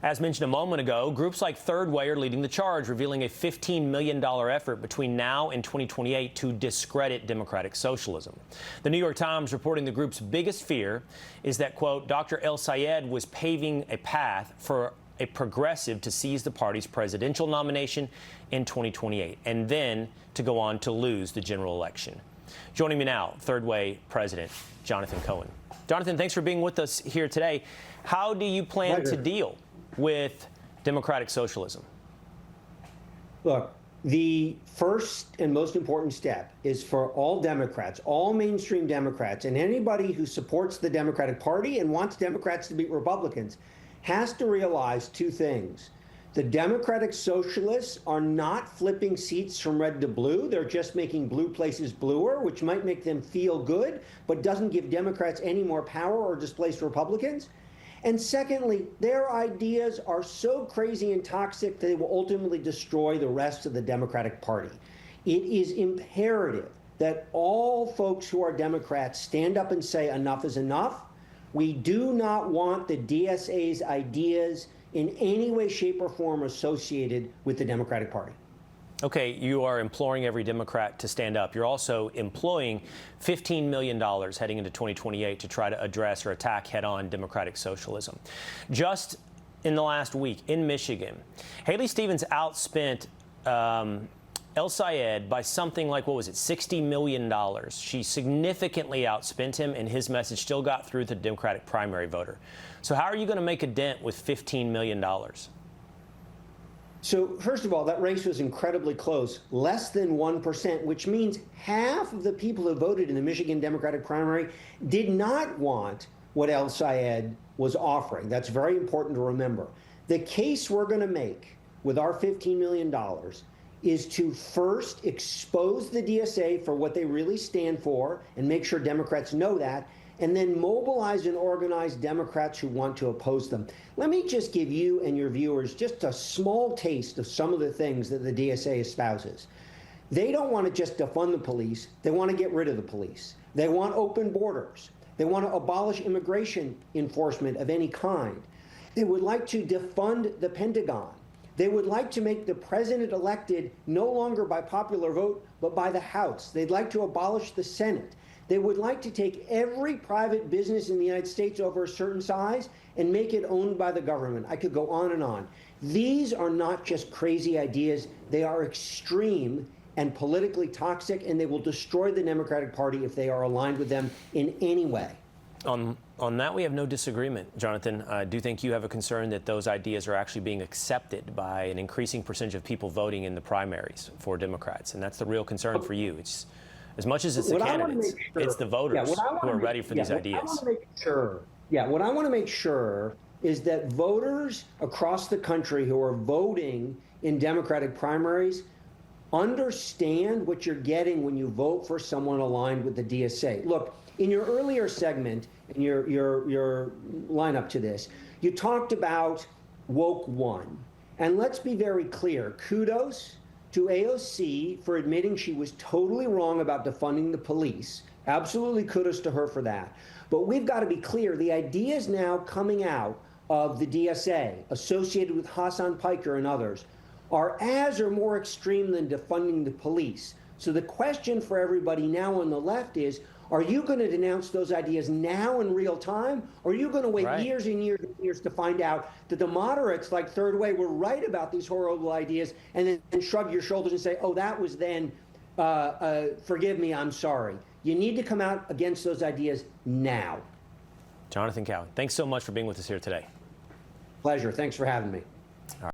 As mentioned a moment ago, groups like Third Way are leading the charge, revealing a $15 million effort between now and 2028 to discredit democratic socialism. The New York Times reporting the group's biggest fear is that, quote, Dr. El Sayed was paving a path for a progressive to seize the party's presidential nomination in 2028 and then to go on to lose the general election. Joining me now, Third Way President Jon Cowan. Jonathan, thanks for being with us here today. How do you plan to deal with democratic socialism? Look, the first and most important step is for all Democrats, all mainstream Democrats, and anybody who supports the Democratic Party and wants Democrats to beat Republicans has to realize two things. The Democratic Socialists are not flipping seats from red to blue. They're just making blue places bluer, which might make them feel good, but doesn't give Democrats any more power or displace Republicans. And secondly, their ideas are so crazy and toxic that they will ultimately destroy the rest of the Democratic Party. It is imperative that all folks who are Democrats stand up and say enough is enough. We do not want the DSA's ideas in any way, shape, or form associated with the Democratic Party. Okay, you are imploring every Democrat to stand up. You're also employing $15 million heading into 2028 to try to address or attack head-on democratic socialism. Just in the last week in Michigan, Haley Stevens outspent El Sayed by something like, what was it, $60 million. She significantly outspent him, and his message still got through the Democratic primary voter. So how are you going to make a dent with $15 million? So first of all, that race was incredibly close, less than 1%, which means half of the people who voted in the Michigan Democratic primary did not want what El Sayed was offering. That's very important to remember. The case we're going to make with our $15 million is to first expose the DSA for what they really stand for and make sure Democrats know that, and then mobilize and organize Democrats who want to oppose them. Let me just give you and your viewers just a small taste of some of the things that the DSA espouses. They don't want to just defund the police. They want to get rid of the police. They want open borders. They want to abolish immigration enforcement of any kind. They would like to defund the Pentagon. They would like to make the president elected no longer by popular vote, but by the House. They'd like to abolish the Senate. They would like to take every private business in the United States over a certain size and make it owned by the government. I could go on and on. These are not just crazy ideas. They are extreme and politically toxic, and they will destroy the Democratic Party if they are aligned with them in any way. On that, we have no disagreement, Jonathan. I do think you have a concern that those ideas are actually being accepted by an increasing percentage of people voting in the primaries for Democrats, and that's the real concern for you. It's as much as it's the candidates, it's the voters who are ready for these ideas. What I want to make sure is that voters across the country who are voting in Democratic primaries understand what you're getting when you vote for someone aligned with the DSA. Look, in your earlier segment, in your lineup to this, you talked about woke one. And let's be very clear, kudos to AOC for admitting she was totally wrong about defunding the police. Absolutely kudos to her for that. But we've got to be clear, the ideas now coming out of the DSA associated with Hassan Piker and others are as or more extreme than defunding the police. So the question for everybody now on the left is, are you going to denounce those ideas now in real time, or are you going to wait years and years and years to find out that the moderates like Third Way were right about these horrible ideas and then shrug your shoulders and say, oh, that was then, forgive me, I'm sorry. You need to come out against those ideas now. Jon Cowan, thanks so much for being with us here today. Pleasure. Thanks for having me.